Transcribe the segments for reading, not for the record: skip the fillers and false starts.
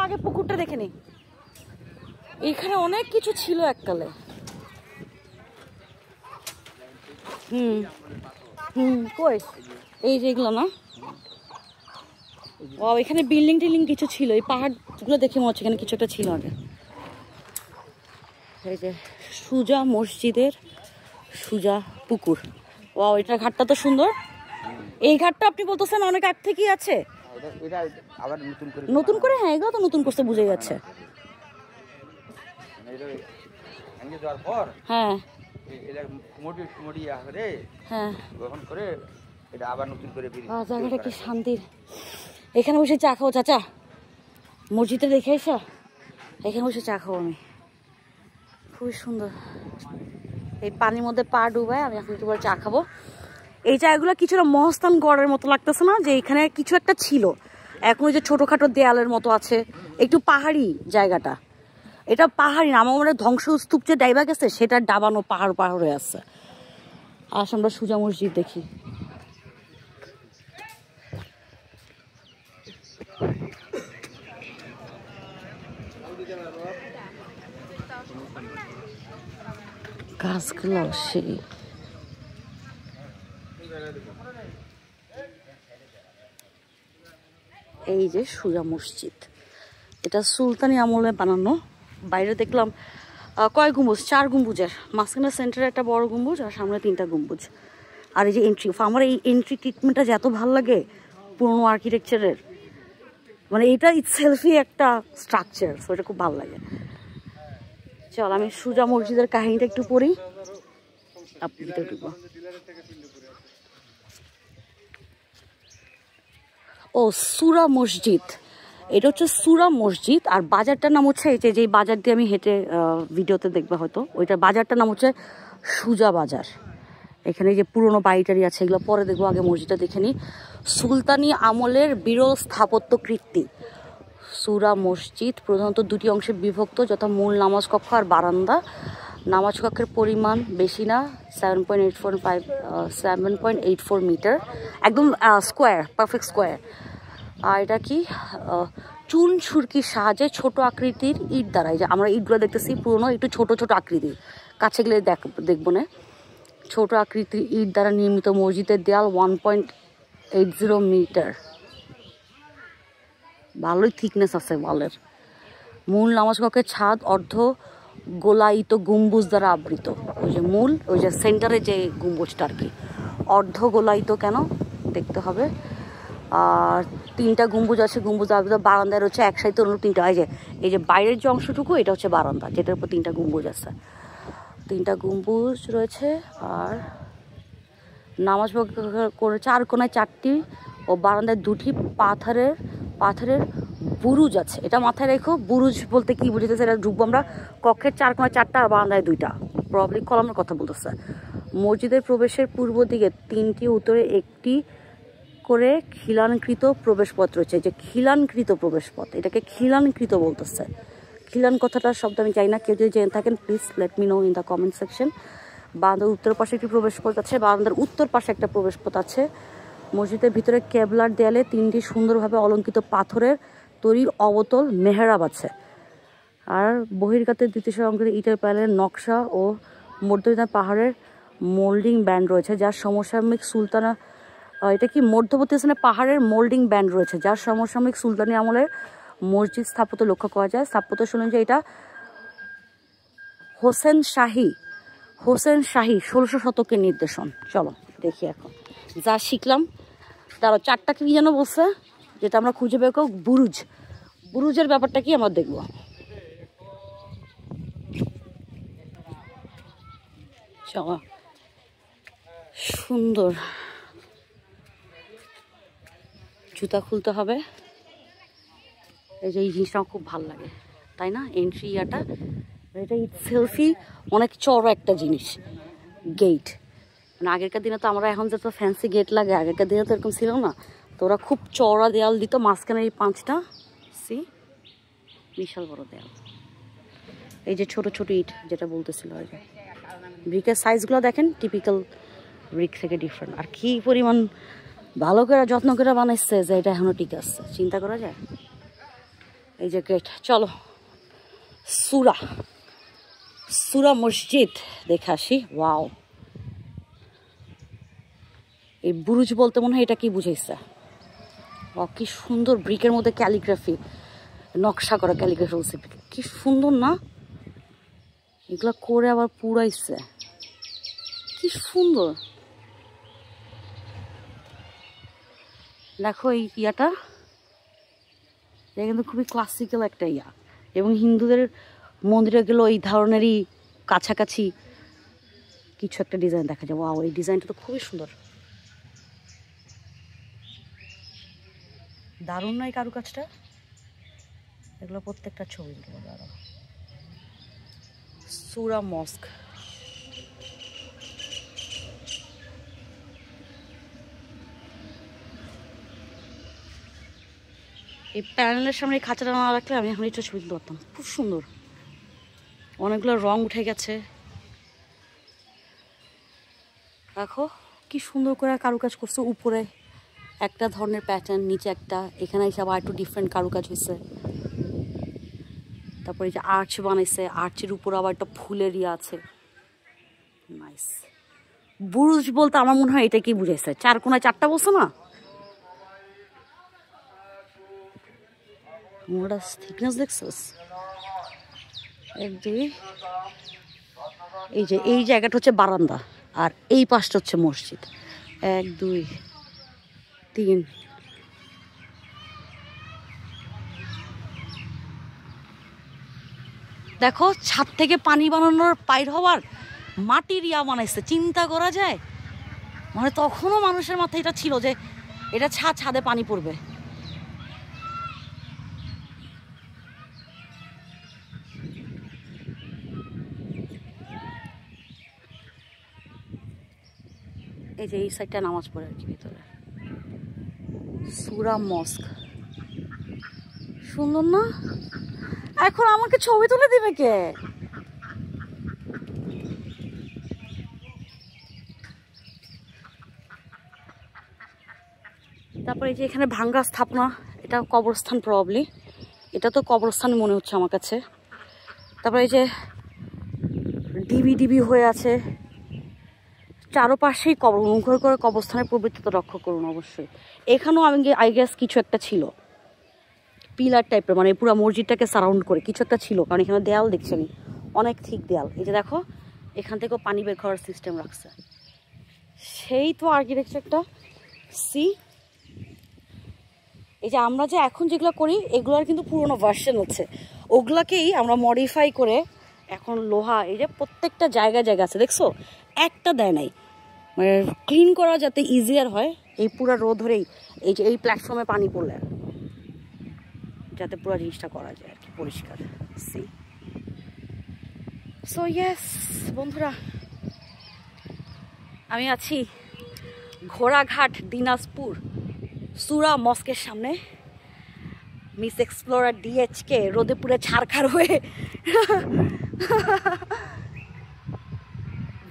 আগে পুকুরটা দেখে নি। এখানে অনেক কিছু ছিল এককালে। কই এই যেগুলো না, ও এখানে বিল্ডিং টিল্ডিং কিছু ছিল, এই পাহাড়গুলো দেখে মনে হচ্ছে এখানে কিছু একটা ছিল আগে। এই যে সুজা মসজিদের সুজা পুকুর। ও এটার ঘাটটা তো সুন্দর। এই ঘাটটা আপনি বলতেছেন অনেক আগ থেকেই আছে, নতুন করে? হ্যাঁ, এগুলো তো নতুন করতে বুঝে যাচ্ছে। হ্যাঁ জায়গাটা কি শান্তির। এখানে বসে চা খাবো চাচা, মসজিদে দেখে এসা এখানে বসে চা খাবো আমি। খুবই সুন্দর, এই পানির মধ্যে পা ডুবায় আমি এখন একটু চা খাবো। এই জায়গাগুলো কিছুটা মহস্থান গড়ের মতো লাগতেছে না, যে এখানে কিছু একটা ছিল, এখন ওই যে ছোটখাটো দেয়ালের মতো আছে, একটু পাহাড়ি জায়গাটা। এটা পাহাড়ি না, আমার মনে হয় ধ্বংসস্তূপ যে ডাইবা গেছে সেটা ডাবানো পাহাড় পাহাড়ে আছে। আস আমরা সুজা মসজিদ দেখি। গাছগুলো সেই এই যে সুজা মসজিদ, এটা সুলতানি আমলে বানানো। বাইরে দেখলাম কয় গম্বুজ, 4 গম্বুজের, মাঝখানে সেন্টারে একটা বড় গম্বুজ আর সামনে 3টা গম্বুজ। আর এই যে এন্ট্রি, আমার এই এন্ট্রি ট্রিটমেন্টটা যে এত ভালো লাগে পুরোনো আর্কিটেকচারের, মানে এটা ইটসেলফই একটা স্ট্রাকচার, সো এটা খুব ভালো লাগে। চল আমি সুজা মসজিদের কাহিনীটা একটু পড়ি, আপনি ঢুকবো। ও সুরা মসজিদ, এটা হচ্ছে সুরা মসজিদ। আর বাজারটার নাম হচ্ছে এই যে বাজার দিয়ে আমি হেঁটে ভিডিওতে দেখবে হয়তো, ওইটার বাজারটার নাম হচ্ছে সুজা বাজার। এখানে যে পুরোনো বাড়িটারি আছে, এগুলো পরে দেখবো, আগে মসজিদটা দেখে নিই। সুলতানি আমলের বিরল স্থাপত্য কীর্তি। সুরা মসজিদ প্রধানত 2টি অংশে বিভক্ত, যথা মূল নামাজ কক্ষ আর বারান্দা। নামাজ কক্ষের পরিমাণ বেশি না, 7.84 মিটার, একদম স্কোয়ার, পারফেক্ট স্কোয়ার। আর এটা কি চুন সুরকির সাহায্যে ছোট আকৃতির ইট দ্বারা, এই যে আমরা ইটগুলো দেখতেছি পুরোনো, একটু ছোট ছোট আকৃতির, কাছে গেলে দেখবো না, ছোট আকৃতির ইট দ্বারা নির্মিত মসজিদের দেয়াল 1.80 মিটার, ভালোই থিকনেস আছে ওয়ালের। মূল নামাজ কক্ষের ছাদ অর্ধ গোলায়িত গম্বুজ দ্বারা আবৃত। ওই যে মূল, ওই যে সেন্টারে যে গম্বুজটা আর কি, অর্ধ গোলায়িত কেন দেখতে হবে। আর 3টা গম্বুজ আছে, গম্বুজ আবৃত। বারান্দায় রয়েছে এক সাইডে অন্য 3টা, এই যে বাইরের যে অংশটুকু এটা হচ্ছে বারান্দা, যেটার উপর 3টা গম্বুজ আছে, 3টা গম্বুজ রয়েছে। আর নামাজ করে 4 কোণায় 4টি ও বারান্দায় 2টি পাথরের বুরুজ আছে। এটা মাথায় রেখো, বুরুজ বলতে কি বুঝতেছে, এটা ঢুকবো আমরা। কক্ষের 4 কোণায় 4টা আর বারান্দায় 2টা, প্রবলি কলামের কথা বলতেছে। মসজিদের প্রবেশের পূর্ব দিকে 3টি, উত্তরে 1টি করে খিলানকৃত প্রবেশপথ রয়েছে। যে খিলানকৃত প্রবেশপথ, এটাকে খিলানকৃত বলতেছে। খিলান কথাটার শব্দ আমি জানি না, কেউ যদি জেনে থাকেন please let me no in the comment section. বারান্দার উত্তর পাশে একটি প্রবেশপথ আছে, বারান্দার উত্তর পাশে একটা প্রবেশপথ আছে। মসজিদের ভিতরে কেবলার দেয়ালে 3টি সুন্দরভাবে অলঙ্কৃত পাথরের তৈরি অবতল মেহরাব আছে। আর বহির্গাতে 2টি অলঙ্কৃত ইটের প্যানেলের নকশা ও মধ্যবিত্ত পাহাড়ের মোল্ডিং ব্যান্ড রয়েছে, যার সমসাময়িক সুলতানা, এটা কি মধ্যবর্তী স্থানে পাহাড়ের মোল্ডিং ব্যান্ড রয়েছে, যার সমসাময়িক সুলতানি আমলের মসজিদ স্থাপত্য লক্ষ্য করা যায়। স্থাপত্য শুনলেন যে এটা হোসেন শাহী 1600 শতকের নির্দেশন। চলো দেখি এখন যা শিখলাম। তারও 4টা কি যেন বলছে, যেটা আমরা খুঁজে বের করব, বুরুজের ব্যাপারটা কি আমরা দেখব। চলো, সুন্দর, জুতা খুলতে হবে। এই যে এই জিনিসটা খুব ভালো লাগে, তাই না? এন্ট্রি ইয়াটা, এটা ইটসেলফই অনেক চড়া একটা জিনিস, গেট। মানে আগেরকার দিনে তো আমরা এখন যত ফ্যান্সি গেট লাগে, আগেরকার দিনে তো এরকম ছিল না। তো ওরা খুব চড়া দেয়াল দিত, মাঝখানে এই 5টা, বিশাল বড় দেয়াল। এই যে ছোট ছোট ইট যেটা বলতেছিল, ওই যে ব্রিকের সাইজগুলো দেখেন, টিপিক্যাল ব্রিক থেকে ডিফারেন্ট। আর কি পরিমাণ ভালো করে যত্ন করে বানাইছে যে এটা এখনো ঠিক আছে, চিন্তা করা যায়। এই যে গেট। চলো সুরা সুরা মসজিদ দেখে আসি। ওয়াও, এই বুরুজ বলতে মনে হয় এটা কি বুঝাইছে। কি সুন্দর ব্রিকের মধ্যে ক্যালিগ্রাফি, নকশা করা ক্যালিগ্রাফি বলছে, কি সুন্দর না? এগুলো করে আবার পুরাইছে, কি সুন্দর। দেখো এই ইয়াটা, এটা কিন্তু খুবই ক্লাসিক্যাল একটা ইয়া, এবং হিন্দুদের মন্দিরে গেলেও এই ধরনেরই কাছাকাছি কিছু একটা ডিজাইন দেখা যায়। ওয়াও, এই ডিজাইনটা তো খুবই সুন্দর, দারুণ নয় কারুকাজটা? এগুলো প্রত্যেকটা ছবি তুলবো। দাঁড়াও, সুরা মস্ক। এই প্যানেলের সামনে এই খাঁচাটা না রাখলে আমি এখন এটা ছবি তুলতে পারতাম। খুব সুন্দর, অনেকগুলো রং উঠে গেছে। দেখো কি সুন্দর করে কারুকাজ করছে, উপরে একটা ধরনের প্যাটার্ন, নিচে একটা, এখানে হিসাবে আর একটু ডিফারেন্ট কারুকাজ হয়েছে। তারপরে এই যে আর্চ বানাইছে, আর্চের উপর আবার একটা ফুলের ইয়ে আছে। নাইস। বুরুজ বলতে আমার মনে হয় এটা কি বুঝাইছে, চার কোনায় চারটা বলছে না? মোটা থিকনেস দেখছিস? এই যে এই জায়গাটা হচ্ছে বারান্দা, আর এই পাশটা হচ্ছে মসজিদ। 1 2 3। দেখো ছাদ থেকে পানি বানানোর পাইর হওয়ার মাটির ইয়া বানাইছে, চিন্তা করা যায়? মানে তখনও মানুষের মাথায় এটা ছিল যে এটা ছাদে পানি পড়বে। এই যে এই সাইডটা নামাজ পড়ে আর কি ভিতরে। সুরা মস্ক, সুন্দর না? এখন আমাকে ছবি তুলে দিবে কে? তারপরে এই যে এখানে ভাঙ্গা স্থাপনা, এটা কবরস্থান প্রবাবলি, এটা তো কবরস্থান মনে হচ্ছে আমার কাছে। তারপরে এই যে ডিবি ডিবি হয়ে আছে, চারপাশেই কবর, অনুগ্রহ করে কবরস্থানের পবিত্রতা রক্ষা করুন। অবশ্যই এখানেও আমি আই গেস কিছু একটা ছিল, পিলার টাইপের, মানে পুরো মসজিদটাকে সারাউন্ড করে কিছু একটা ছিল, কারণ এখানে দেয়াল দেখছি আমি, অনেক ঠিক দেয়াল। এই যে দেখো এখান থেকেও পানি বের করার সিস্টেম রাখছে, সেই তো আর্কিটেকচারটা। সি, এই যে আমরা যে এখন যেগুলো করি এগুলোর কিন্তু পুরোনো ভার্সন হচ্ছে, ওগুলাকেই আমরা মডিফাই করে এখন লোহা, এই যে প্রত্যেকটা জায়গায় জায়গা আছে দেখছো, একটা দেয় নাই, মানে ক্লিন করা যাতে ইজিয়ার হয়। এই পুরো রো ধরেই এই যে এই প্ল্যাটফর্মে পানি পড়লে যাতে পুরো জিনিসটা করা যায় আর কি পরিষ্কার। সি, সো ইয়েস বন্ধুরা, আমি আছি ঘোড়াঘাট দিনাজপুর সুরা মস্কের সামনে। মিস এক্সপ্লোরার ডিএচকে রোদে পুরে ছারখার হয়ে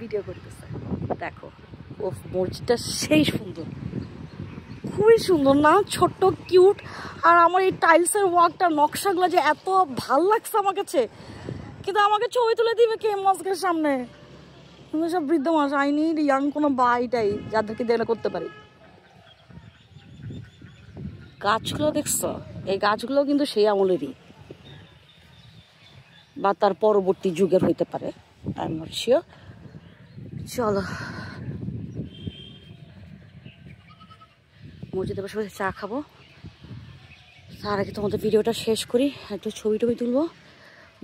ভিডিও করতেছে। দেখো ও মসজিদটা সেই সুন্দর, খুবই সুন্দর না? ছোট্ট কিউট, আর আমার এই টাইলসের ওয়ার্কটা, নকশাগুলো যে এত ভাল লাগছে আমার কাছে। কিন্তু আমাকে ছবি তুলে দিবে কে মস্কের সামনে? তুমি সব বৃদ্ধ মানুষ, আই নিড ইয়াং কোনো বাইটাই যাদেরকে দেখলে করতে পারি। গাছগুলো দেখছো? এই গাছগুলো কিন্তু সেই আমলেরই বা তার পরবর্তী যুগের হইতে পারে, আই এম নট শিওর। চলো মসজিদে বসে বসে চা খাবো, তার আগে তোমাদের ভিডিওটা শেষ করি, একটু ছবি টবি তুলবো।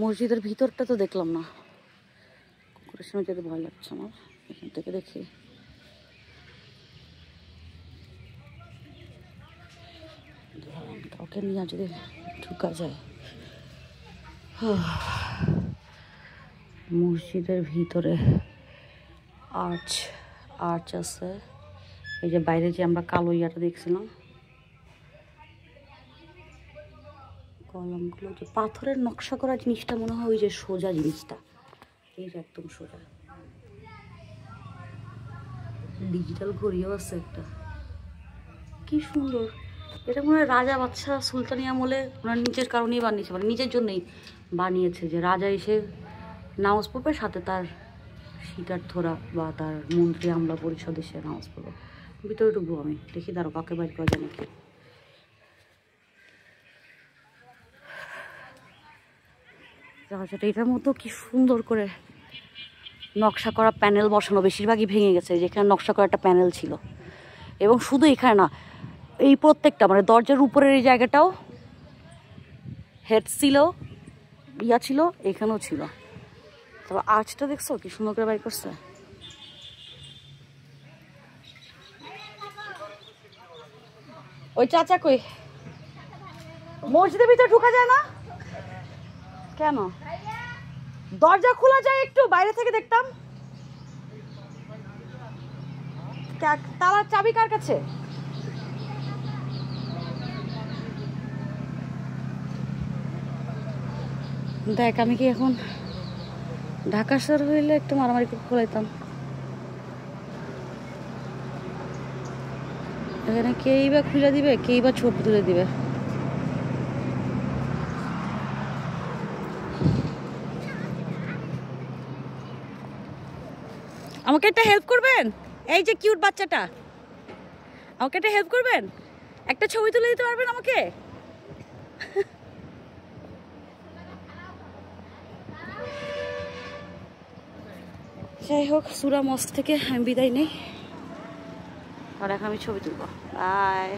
মসজিদের ভিতরটা তো দেখলাম না, কুকুরের সময় যেতে ভয় লাগছে আমার, এখান থেকে দেখি। কাউকে নিয়ে যদি ঢুকা যায়। মসজিদের ভিতরে আর্চ আছে, এই যে বাইরে যে আমরা কালো ইয়াটা দেখছিলাম, কলমগুলো যে পাথরের নকশা করা জিনিসটা মনে হয় ওই যে সোজা জিনিসটা, এই যে একদম সোজা। ডিজিটাল ঘড়িও আছে একটা, কি সুন্দর। এটা মনে হয় রাজা বাদশাহ সুলতানি আমলে ওনার নিজের কারণেই বানিয়েছে, মানে নিজের জন্যই বানিয়েছে, যে রাজা এসে নামাজ পড়বে, সাথে তার শিকারধরা বা তার মন্ত্রী আমলা পরিষদ এসে নামাজ পড়বে। ভিতরে ঢুকবো আমি, দেখি দাঁড়ো কাকে বাইর করা যায় নাকি। এটার মতো কি সুন্দর করে নকশা করা প্যানেল বসানো, বেশিরভাগই ভেঙে গেছে। যেখানে নকশা করা একটা প্যানেল ছিল, এবং শুধু এখানে না, এই প্রত্যেকটা মানে দরজার উপরের এই জায়গাটাও হেড ছিল, ইয়া ছিল, এখানেও ছিল। তবে আর্চটা দেখছো কি সুন্দর করে বাইর করছে। ওই চাচা কই? মসজিদের ভিতরে ঢোকা যায় না কেন? দরজা খোলা যায়, একটু বাইরে থেকে দেখতাম। তালার চাবি কার কাছে? দেখ, আমি কি এখন ঢাকা শহর হইলে একটু মারামারি করে খোলাইতাম। এখানে কেই বা খুলে দিবে, কেই বা ছবি তুলে দিবে। আমাকে একটা হেল্প করবেন? এই যে কিউট বাচ্চাটা, আমাকে একটা হেল্প করবেন? একটা ছবি তুলে দিতে পারবেন আমাকে? যাই হোক, সূরা মস্ক থেকে আমি বিদায় নেই, আর এখন আমি ছবি তুলবো। বাই।